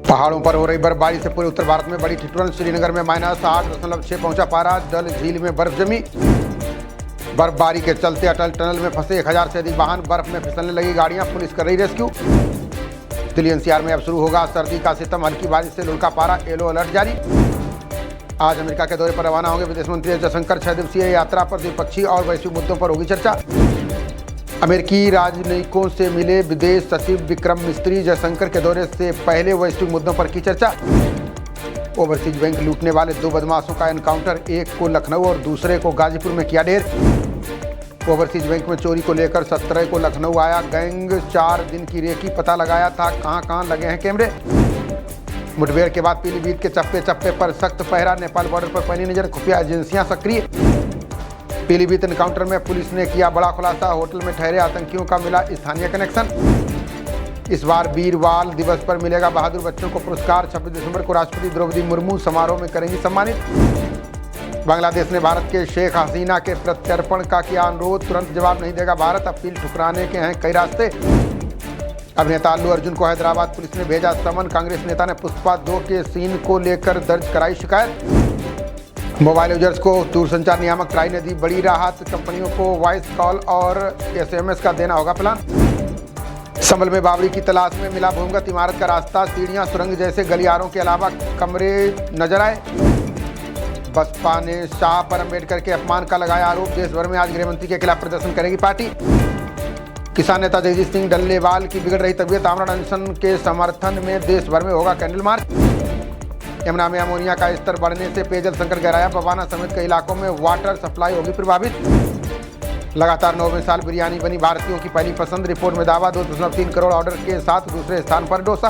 पहाड़ों पर हो रही बर्फबारी से पूरे उत्तर भारत में बड़ी ठिठुरन। श्रीनगर में -8.6 पहुंचा पारा। डल झील में बर्फ जमी। बर्फबारी के चलते अटल टनल में फंसे 1000 से अधिक वाहन। बर्फ में फिसलने लगी गाड़ियां। पुलिस कर रही रेस्क्यू। दिल्ली एनसीआर में अब शुरू होगा सर्दी का सितम। हल्की बारिश से लुढ़का पारा। येलो अलर्ट जारी। आज अमेरिका के दौरे पर रवाना होंगे विदेश मंत्री एस जयशंकर। 6 दिवसीय यात्रा पर द्विपक्षीय और वैश्विक मुद्दों पर होगी चर्चा। अमेरिकी राजनयिकों से मिले विदेश सचिव विक्रम मिस्त्री। जयशंकर के दौरे से पहले वैश्विक मुद्दों पर की चर्चा। ओवरसीज बैंक लूटने वाले 2 बदमाशों का एनकाउंटर। एक को लखनऊ और दूसरे को गाजीपुर में किया ढेर। ओवरसीज बैंक में चोरी को लेकर 17 को लखनऊ आया गैंग। 4 दिन की रेकी पता लगाया था कहां लगे हैं कैमरे। मुठभेड़ के बाद पीलीभीत के चप्पे चप्पे पर सख्त पहरा। नेपाल बॉर्डर पर पैनी नजर। खुफिया एजेंसियां सक्रिय। पीलीभीत एनकाउंटर में पुलिस ने किया बड़ा खुलासा। होटल में ठहरे आतंकियों का मिला स्थानीय कनेक्शन। इस बार वीरवाल दिवस पर मिलेगा बहादुर बच्चों को पुरस्कार। 26 दिसंबर को राष्ट्रपति द्रौपदी मुर्मू समारोह में करेंगी सम्मानित। बांग्लादेश ने भारत के शेख हसीना के प्रत्यर्पण का किया अनुरोध। तुरंत जवाब नहीं देगा भारत। अपील ठुकराने के हैं कई रास्ते। अभिनेता अल्लू अर्जुन को हैदराबाद पुलिस ने भेजा समन। कांग्रेस नेता ने पुष्पा 2 के सीन को लेकर दर्ज कराई शिकायत। मोबाइल यूजर्स को दूरसंचार नियामक ट्राई ने दी बड़ी राहत। कंपनियों को वॉइस कॉल और SMS का देना होगा प्लान। संभल में बावड़ी की तलाश में मिला भूमिगत इमारत का रास्ता। सीढ़ियां सुरंग जैसे गलियारों के अलावा कमरे नजर आए। बसपा ने शाह पर अम्बेडकर के अपमान का लगाया आरोप। देश भर में आज गृहमंत्री के खिलाफ प्रदर्शन करेगी पार्टी। किसान नेता जगजीत सिंह डल्लेवाल की बिगड़ रही तबीयत। आमरण अनशन के समर्थन में देश भर में होगा कैंडल मार्च। यमुना में अमोनिया का स्तर बढ़ने से पेयजल संकट गहराया। बवाना समेत कई इलाकों में वाटर सप्लाई होगी प्रभावित। लगातार 9वें साल बिरयानी बनी भारतीयों की पहली पसंद। रिपोर्ट में दावा 2.3 करोड़ ऑर्डर के साथ दूसरे स्थान पर डोसा।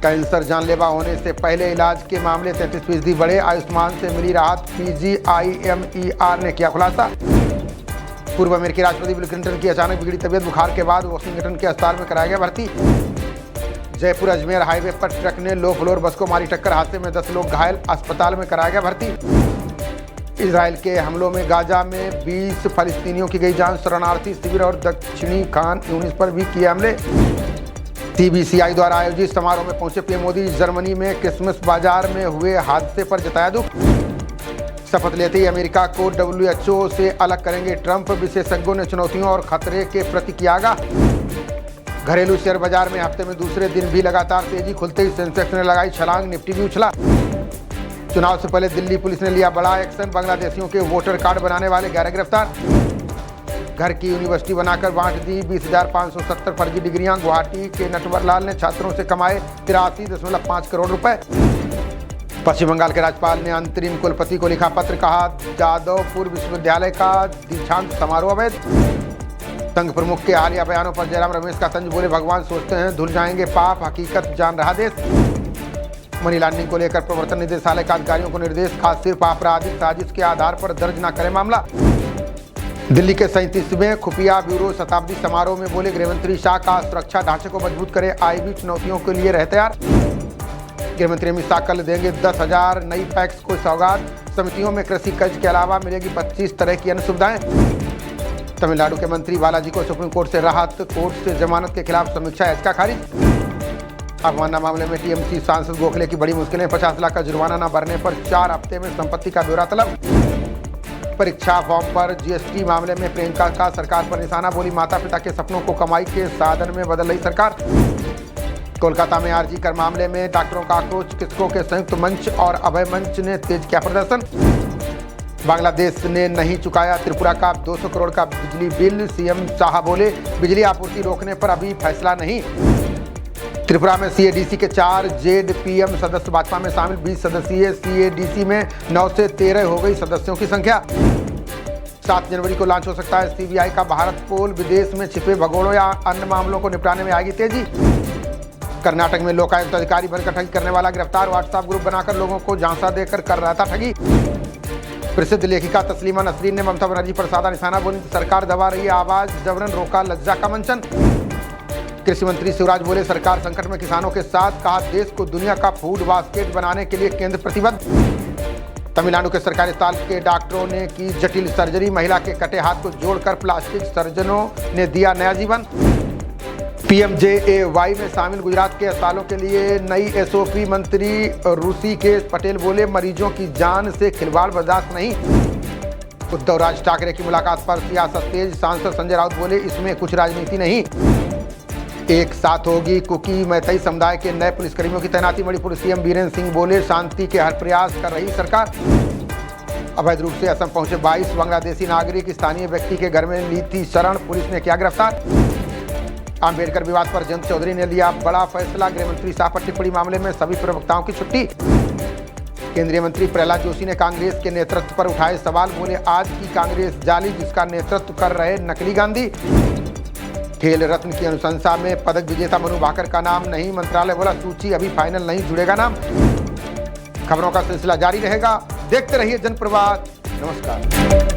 कैंसर जानलेवा होने से पहले इलाज के मामले 33% बढ़े। आयुष्मान से मिली राहत। PGIMER ने किया खुलासा। पूर्व अमेरिकी राष्ट्रपति बिल क्लिंटन की अचानक बिगड़ी तबीयत। बुखार के बाद वाशिंगटन के अस्पताल में कराया गया भर्ती। जयपुर अजमेर हाईवे पर ट्रक ने लो फ्लोर बस को मारी टक्कर। हादसे में 10 लोग घायल। अस्पताल में कराया गया भर्ती। इजराइल के हमलों में गाजा में 20 फलस्तीनियों की गई जान। शरणार्थी शिविर और दक्षिणी खान यूनिस पर भी किए हमले। CBCI द्वारा आयोजित समारोह में पहुंचे PM मोदी। जर्मनी में क्रिसमस बाजार में हुए हादसे पर जताया दुख। शपथ लेते ही अमेरिका को WHO से अलग करेंगे ट्रंप। विशेषज्ञों ने चुनौतियों और खतरे के प्रति किया आगाह। घरेलू शेयर बाजार में हफ्ते में दूसरे दिन भी लगातार तेजी। खुलते ही सेंसेक्स ने लगाई छलांग। निफ्टी भी उछला। चुनाव से पहले दिल्ली पुलिस ने लिया बड़ा एक्शन। बांग्लादेशियों के वोटर कार्ड बनाने वाले 11 गिरफ्तार। घर की यूनिवर्सिटी बनाकर बांट दी 20,570 फर्जी डिग्रियां। गुवाहाटी के नटवर लाल ने छात्रों से कमाए 83.5 करोड़ रुपए। पश्चिम बंगाल के राज्यपाल ने अंतरिम कुलपति को लिखा पत्र। कहा जादवपुर विश्वविद्यालय का दीक्षांत समारोह अवैध। संघ प्रमुख के हालिया बयानों पर जयराम रमेश का तंज। बोले भगवान सोचते हैं धुल जाएंगे पाप, हकीकत जान रहा देश। मनी लॉन्ड्रिंग को लेकर प्रवर्तन निदेशालय का अधिकारियों को निर्देश। खास सिर्फ आपराधिक साजिश के आधार पर दर्ज न करे मामला। दिल्ली के 37वें खुफिया ब्यूरो शताब्दी समारोह में बोले गृहमंत्री शाह का सुरक्षा ढांचे को मजबूत करे। आईबी चुनौतियों के लिए रहे तैयार। गृहमंत्री अमित शाह कल देंगे 10,000 नई पैक्स को सौगात। समितियों में कृषि कर्ज के अलावा मिलेगी 25 तरह की अन्य सुविधाएं। तमिलनाडु के मंत्री बालाजी को सुप्रीम कोर्ट से राहत। कोर्ट से जमानत के खिलाफ समीक्षा याचिका खारिज। अवमानना मामले में TMC सांसद गोखले की बड़ी मुश्किलें। 50 लाख का जुर्माना न भरने पर 4 हफ्ते में संपत्ति का ब्यौरा तलब। परीक्षा फॉर्म पर GST मामले में प्रियंका का सरकार पर निशाना। बोली माता पिता के सपनों को कमाई के साधन में बदल रही सरकार। कोलकाता में RG कर मामले में डॉक्टरों का आक्रोश। चिकित्सकों के संयुक्त मंच और अभय मंच ने तेज किया प्रदर्शन। बांग्लादेश ने नहीं चुकाया त्रिपुरा का 200 करोड़ का बिजली बिल। CM शाह बोले बिजली आपूर्ति रोकने पर अभी फैसला नहीं। त्रिपुरा में CADC के 4 ZPM सदस्य भाजपा में शामिल। 20 सदस्यीय CADC में 9 से 13 हो गई सदस्यों की संख्या। 7 जनवरी को लॉन्च हो सकता है CBI का भारत पोल। विदेश में छिपे भगोड़ों या अन्य मामलों को निपटाने में आएगी तेजी। कर्नाटक में लोकायुक्त अधिकारी बनकर ठगी करने वाला गिरफ्तार। व्हाट्सएप ग्रुप बनाकर लोगों को झांसा देकर कर रहा था ठगी। प्रसिद्ध लेखिका तस्लीमा नसरीन ने ममता बनर्जी पर साधा निशाना। बोली सरकार दबा रही है आवाज, जबरन रोका लज्जा का मंचन। कृषि मंत्री शिवराज बोले सरकार संकट में किसानों के साथ। कहा देश को दुनिया का फूड बास्केट बनाने के लिए केंद्र प्रतिबद्ध। तमिलनाडु के सरकारी अस्पताल के डॉक्टरों ने की जटिल सर्जरी, महिला के कटे हाथ को जोड़कर प्लास्टिक सर्जनों ने दिया नया जीवन। PMJAY में शामिल गुजरात के अस्पतालों के लिए नई SOP, मंत्री ऋषिकेश पटेल बोले मरीजों की जान से खिलवाड़ बर्दाश्त नहीं। उद्धव राज ठाकरे की मुलाकात पर सियासत तेज, सांसद संजय राउत बोले इसमें कुछ राजनीति नहीं। एक साथ होगी कुकी मैतई समुदाय के नए पुलिसकर्मियों की तैनाती, मणिपुर CM बीरेंद्र सिंह बोले शांति के हर प्रयास कर रही सरकार। अवैध रूप से असम पहुंचे 22 बांग्लादेशी नागरिक स्थानीय व्यक्ति के घर में ली थी शरण, पुलिस ने किया गिरफ्तार। अम्बेडकर विवाद पर जयंत चौधरी ने लिया बड़ा फैसला, गृहमंत्री शाह पर टिप्पणी मामले में सभी प्रवक्ताओं की छुट्टी। केंद्रीय मंत्री प्रहलाद जोशी ने कांग्रेस के नेतृत्व पर उठाए सवाल, बोले आज की कांग्रेस जाली जिसका नेतृत्व कर रहे नकली गांधी। खेल रत्न की अनुशंसा में पदक विजेता मनु भाकर का नाम नहीं, मंत्रालय बोला सूची अभी फाइनल नहीं, जुड़ेगा नाम। खबरों का सिलसिला जारी रहेगा, देखते रहिए जनप्रवाद। नमस्कार।